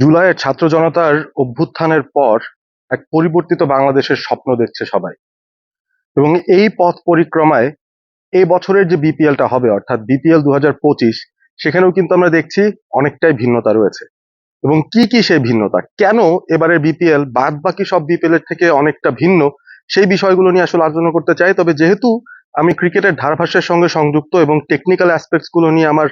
জুলাইয়ের ছাত্র জনতার অভ্যুত্থানের পর এক পরিবর্তিত বাংলাদেশের স্বপ্ন দেখছে সবাই। এবং এই পথ পরিক্রমায় এই বছরের যে বিপিএলটা হবে অর্থাৎ বিপিএল 2025, সেখানেও কিন্তু আমরা দেখছি অনেকটাই ভিন্নতা রয়েছে। এবং কি কি সেই ভিন্নতা, কেন এবারের বিপিএল বাদ বাকি সব বিপিএল এর থেকে অনেকটা ভিন্ন, সেই বিষয়গুলো নিয়ে আসলে আলোচনা করতে চাই। তবে যেহেতু আমি ক্রিকেটের ধারাভাষ্যের সঙ্গে সংযুক্ত এবং টেকনিক্যাল অ্যাসপেক্টস গুলো নিয়ে আমার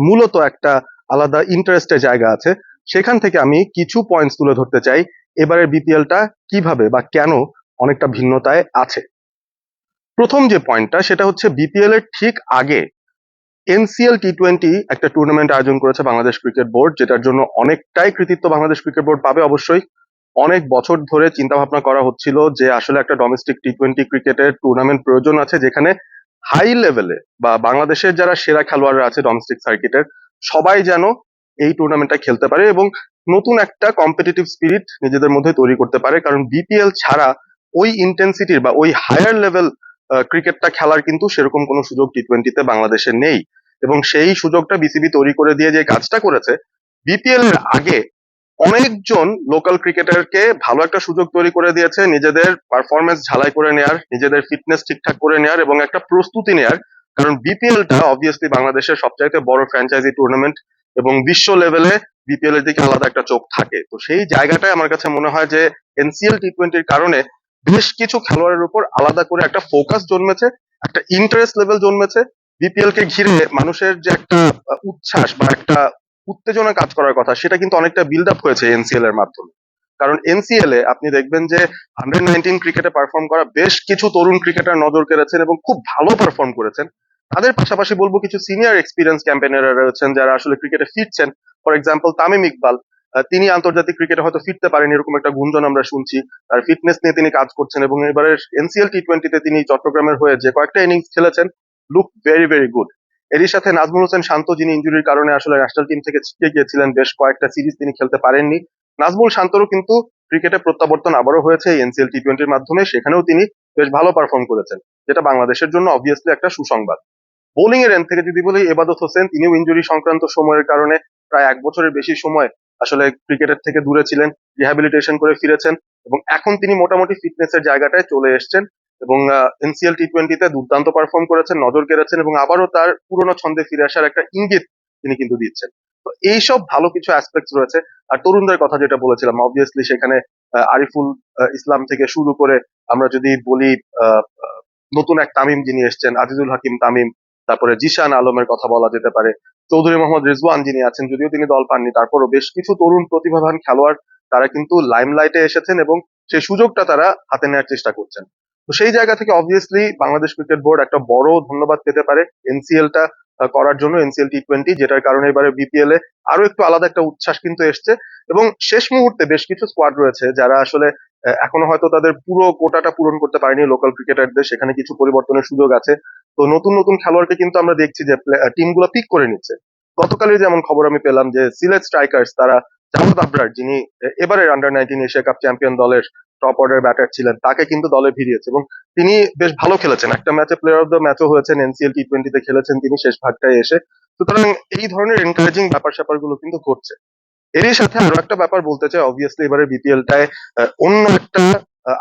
মূলত একটা আলাদা ইন্টারেস্টের জায়গা আছে, সেখান থেকে আমি কিছু পয়েন্টস তুলে ধরতে চাই এবারের বিপিএলটা কিভাবে বা কেন অনেকটা ভিন্নতায় আছে। প্রথম যে পয়েন্টটা সেটা হচ্ছে বিপিএল এর ঠিক আগে এনসিএল টি-20 একটা টুর্নামেন্ট আয়োজন করেছে বাংলাদেশ ক্রিকেট বোর্ড, যেটার জন্য অনেকটাই কৃতিত্ব বাংলাদেশ ক্রিকেট বোর্ড পাবে অবশ্যই। অনেক বছর ধরে চিন্তা ভাবনা করা হচ্ছিল যে আসলে একটা ডোমেস্টিক টি-20 ক্রিকেটের টুর্নামেন্ট প্রয়োজন আছে, যেখানে হাই লেভেলে বা বাংলাদেশের যারা সেরা খেলোয়াড়রা আছে ডোমেস্টিক সার্কিটের, সবাই যেন এই টুর্নামেন্টটা খেলতে পারে এবং নতুন একটা কম্পিটিটিভ স্পিরিট নিজেদের মধ্যে তৈরি করতে পারে। কারণ বিপিএল ছাড়া ওই ইন্টেন্সিটির বা ওই হায়ার লেভেল ক্রিকেটটা খেলার কিন্তু সেরকম কোনো সুযোগ টি-20 তে বাংলাদেশে নেই। এবং সেই সুযোগটা বিসিবি তৈরি করে দিয়ে যে কাজটা করেছে, বিপিএল এর আগে অনেকজন লোকাল ক্রিকেটারকে ভালো একটা সুযোগ তৈরি করে দিয়েছে নিজেদের পারফরমেন্স ঝালাই করে নেয়ার, নিজেদের ফিটনেস ঠিকঠাক করে নেয়ার এবং একটা প্রস্তুতি নেয়ার। কারণ বিপিএলটা অবভিয়াসলি বাংলাদেশের সবচাইতে বড় ফ্র্যাঞ্চাইজি টুর্নামেন্ট এবং বিশ্ব লেভেলে বিপিএল এর দিকে আলাদা একটা চোখ থাকে। তো সেই জায়গাটায় আমার কাছে মনে হয় যে এনসিএল টি-20 কারণে বেশ কিছু খেলোয়াড়ের উপর আলাদা করে একটা ফোকাস জন্মেছে, একটা ইন্টারেস্ট লেভেল জন্মেছে। বিপিএল কে ঘিরে মানুষের যে একটা উচ্ছ্বাস বা একটা উত্তেজনা কাজ করার কথা, সেটা কিন্তু অনেকটা বিল্ড আপ হয়েছে এনসিএল এর মাধ্যমে। কারণ এনসিএল এ আপনি দেখবেন যে আন্ডার 19 ক্রিকেটে পারফর্ম করা বেশ কিছু তরুণ ক্রিকেটার নজর কেড়েছেন এবং খুব ভালো পারফর্ম করেছেন। তাদের পাশাপাশি বলবো কিছু সিনিয়র এক্সপিরিয়েন্স ক্যাম্পেনাররা রয়েছেন যারা আসলে ক্রিকেটে ফিরছেন। ফর এক্সাম্পল তামিম ইকবাল, তিনি আন্তর্জাতিক ক্রিকেটে হয়তো ফিরতে পারেন এরকম একটা গুঞ্জন আমরা শুনছি। তার ফিটনেস নিয়ে তিনি কাজ করছেন এবং এবারের এনসিএল টি-20 তে তিনি চট্টগ্রামের হয়ে যে কয়েকটা ইনিংস খেলেছেন, লুক ভেরি ভেরি গুড। এরই সাথে নাজমুল হোসেন শান্ত, যিনি ইনজুরির কারণে আসলে ন্যাশনাল টিম থেকে ছিটকে গিয়েছিলেন, বেশ কয়েকটা সিরিজ তিনি খেলতে পারেননি। নাজমুল শান্তরও কিন্তু ক্রিকেটে প্রত্যাবর্তন আবারও হয়েছে এই এনসিএল টি-20 মাধ্যমে, সেখানেও তিনি বেশ ভালো পারফর্ম করেছেন, যেটা বাংলাদেশের জন্য অবভিয়াসলি একটা সুসংবাদ। বোলিং এর এন্ড থেকে যদি বলি, এবাদত হোসেন, তিনিও ইনজুরি সংক্রান্ত সময়ের কারণে প্রায় 1 বছরের বেশি সময় আসলে ক্রিকেটের থেকে দূরে ছিলেন, রিহ্যাবিলিটেশন করে ফিরেছেন এবং এখন তিনি মোটামুটি ফিটনেসের জায়গাটায় চলে এসেছেন এবং এনসিএল টি-20 তে দুর্দান্ত পারফর্ম করেছেন, নজর কেড়েছেন এবং আবারও তার পুরোনো ছন্দে ফিরে আসার একটা ইঙ্গিত তিনি কিন্তু দিচ্ছেন। তো এইসব ভালো কিছু অ্যাসপেক্টস রয়েছে। আর তরুণদের কথা যেটা বলেছিলাম, অবভিয়াসলি সেখানে আরিফুল ইসলাম থেকে শুরু করে আমরা যদি বলি আহ, আহ, নতুন এক তামিম যিনি এসেছেন, আজিজুল হাকিম তামিম, তারপরে জিশান আলমের কথা বলা যেতে পারে, চৌধুরী মোহাম্মদ রিজওয়ান যিনি আছেন, যদিও তিনি দল পাননি, তারপরও বেশ কিছু তরুণ প্রতিভাবান খেলোয়াড় তারা কিন্তু লাইমলাইটে এসেছেন এবং সেই সুযোগটা তারা হাতে নেওয়ার চেষ্টা করছেন। তো সেই জায়গা থেকে অবভিয়াসলি বাংলাদেশ ক্রিকেট বোর্ড একটা বড় ধন্যবাদ পেতে পারে এনসিএলটা করার জন্য, এনসিএল টি-20, যেটার কারণে এবারে বিপিএল এ আরো একটু আলাদা একটা উচ্ছ্বাস কিন্তু এসছে। এবং শেষ মুহূর্তে বেশ কিছু স্কোয়াড রয়েছে যারা আসলে এখনো হয়তো তাদের পুরো কোটাটা পূরণ করতে পারেনি লোকাল ক্রিকেটারদের, সেখানে কিছু পরিবর্তনের সুযোগ আছে। তো নতুন নতুন খেলোয়াড়কে কিন্তু আমরা দেখছি যে টিমগুলো পিক করে নিচ্ছে। গতকালই যেমন খবর আমি পেলাম যে সিলেট স্ট্রাইকার্স তারা জামাত আবরার, যিনি এবারের আন্ডার 19 এশিয়া কাপ চ্যাম্পিয়ন দলের টপ অর্ডার ব্যাটার ছিলেন, তাকে কিন্তু দলে ভিড়িয়েছে এবং তিনি বেশ ভালো খেলেছেন, একটা ম্যাচে প্লেয়ার অফ দ্য ম্যাচও হয়েছেন, এনসিএল টি-20 তে খেলেছেন তিনি শেষ ভাগটায় এসে। সুতরাং এই ধরনের এনকারেজিং ব্যাপার স্যাপার গুলো কিন্তু ঘটছে। এরই সাথে আরো একটা ব্যাপার বলতে চাই, অবভিয়াসলি এবারে বিপিএলটায় অন্য একটা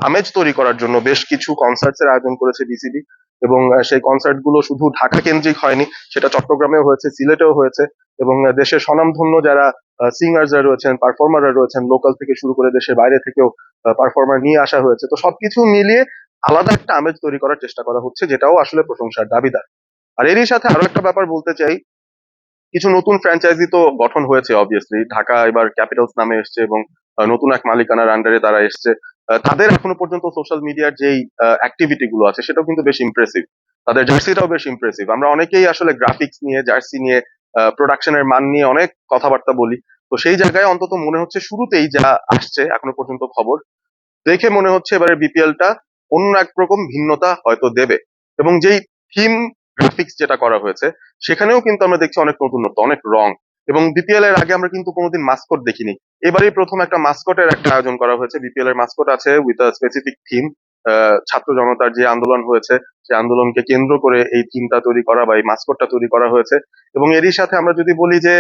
আমেজ তৈরি করার জন্য বেশ কিছু কনসার্টস এর আয়োজন করেছে বিসিবি এবং সেই কনসার্ট গুলো শুধু ঢাকা কেন্দ্রিক হয়নি, সেটা চট্টগ্রামেও হয়েছে, সিলেটেও হয়েছে এবং দেশের স্বনামধন্য যারা সিঙ্গার্সরা রয়েছেন, পারফর্মাররা রয়েছেন, লোকাল থেকে শুরু করে দেশের বাইরে থেকেও পারফর্মার নিয়ে আসা হয়েছে। তো সবকিছু মিলিয়ে আলাদা একটা আমেজ তৈরি করার চেষ্টা করা হচ্ছে, যেটাও আসলে প্রশংসার দাবিদার। আর এরই সাথে আরো একটা ব্যাপার বলতে চাই, কিছু নতুন ফ্র্যাঞ্চাইজি তো গঠন হয়েছে অবভিয়াসলি, ঢাকা এবার ক্যাপিটালস নামে এসছে এবং নতুন এক মালিকানার আন্ডারে তারা এসছে। তাদের এখনো পর্যন্ত সোশ্যাল মিডিয়ার যেই অ্যাক্টিভিটি গুলো আছে সেটাও কিন্তু বেশ ইমপ্রেসিভ, তাদের জার্সিটাও বেশ ইমপ্রেসিভ। আমরা অনেকেই আসলে গ্রাফিক্স নিয়ে, জার্সি নিয়ে, প্রোডাকশনের মান নিয়ে অনেক কথাবার্তা বলি। তো সেই জায়গায় অন্তত মনে হচ্ছে শুরুতেই যা আসছে এখনো পর্যন্ত খবর দেখে মনে হচ্ছে এবারে বিপিএলটা অন্য এক রকম ভিন্নতা হয়তো দেবে। এবং যেই থিম গ্রাফিক্স যেটা করা হয়েছে, সেখানেও কিন্তু আমরা দেখছি অনেক নতুনত্ব, অনেক রং। এবং বিপিএল এর আগে আমরা কিন্তু কোনোদিন মাস্কট দেখিনি, এবারেই প্রথম একটা মাস্কটের একটা আয়োজন করা হয়েছে। বিপিএল এর মাস্কট আছে উইথ আ স্পেসিফিক থিম। ছাত্র জনতার যে আন্দোলন হয়েছে, সেই আন্দোলনকে কেন্দ্র করে এই থিমটা তৈরি করা বা এই মাস্কটটা তৈরি করা হয়েছে। এবং এরই সাথে আমরা যদি বলি যে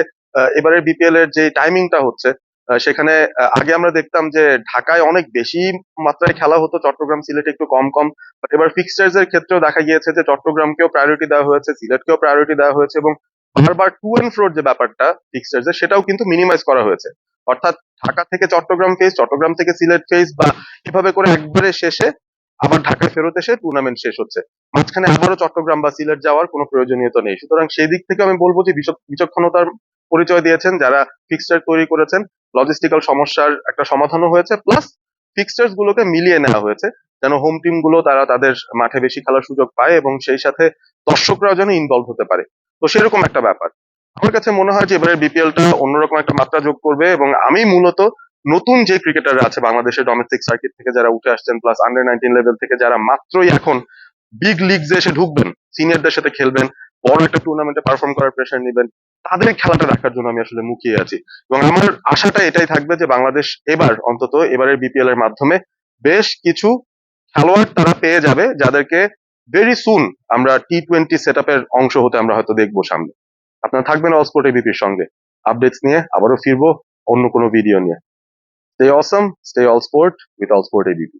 এবারের বিপিএল এর যে টাইমিংটা হচ্ছে, সেখানে আগে আমরা দেখতাম যে ঢাকায় অনেক বেশি মাত্রায় খেলা হতো, চট্টগ্রাম সিলেটে একটু কম কম। বাট এবার ফিক্সচার্স এর ক্ষেত্রেও দেখা গিয়েছে যে চট্টগ্রামকেও প্রায়োরিটি দেওয়া হয়েছে, সিলেটকেও প্রায়োরিটি দেওয়া হয়েছে, এবং বারবার টু এন্ড ফ্রোর যে ব্যাপারটা ফিক্সচার্স এর, সেটাও কিন্তু মিনিমাইজ করা হয়েছে। অর্থাৎ ঢাকা থেকে চট্টগ্রাম ফেস, চট্টগ্রাম থেকে সিলেট ফেস, বা এভাবে করে একবারে শেষে আবার ঢাকায় ফেরত এসে টুর্নামেন্ট শেষ হচ্ছে। মাঝখানে আবারও চট্টগ্রাম বা সিলেট যাওয়ার কোনো প্রয়োজনীয়তা নেই। সুতরাং সেই দিক থেকে আমি বলবো যে বিচক্ষণতার পরিচয় দিয়েছেন যারা ফিক্সচার তৈরি করেছেন। লজিস্টিক্যাল সমস্যার একটা সমাধানও হয়েছে, প্লাস ফিক্সচার্স গুলোকে মিলিয়ে নেওয়া হয়েছে যেন হোম টিম গুলো তারা তাদের মাঠে বেশি খেলার সুযোগ পায়, এবং সেই সাথে দর্শকরাও যেন ইনভলভ হতে পারে। তো সেরকম একটা ব্যাপার আমার কাছে মনে হয় যে এবারের বিপিএলটা অন্যরকম একটা মাত্রা যোগ করবে। এবং আমি মূলত নতুন যে ক্রিকেটাররা আছে বাংলাদেশের ডোমেস্টিক সার্কিট থেকে যারা উঠে আসছেন, প্লাস আন্ডার 19 লেভেল থেকে যারা মাত্রই এখন বিগ লিগসে এসে ঢুকবেন, সিনিয়রদের সাথে খেলবেন, বড় একটা টুর্নামেন্টে পারফর্ম করার প্রেশার নেবেন, তাদের খেলাটা দেখার জন্য আমি আসলে মুখিয়ে আছি। এবং আমার আশাটা এটাই থাকবে যে বাংলাদেশ এবার অন্তত এবারের বিপিএল এর মাধ্যমে বেশ কিছু খেলোয়াড় তারা পেয়ে যাবে, যাদেরকে ভেরি সুন আমরা T20 সেট আপের অংশ হতে আমরা হয়তো দেখবো সামনে। আপনারা থাকবেন অল স্পোর্ট এবিপির সঙ্গে। আপডেটস নিয়ে আবারও ফিরবো অন্য কোনো ভিডিও নিয়ে। Stay Assam, stay all sport with all sport ABP.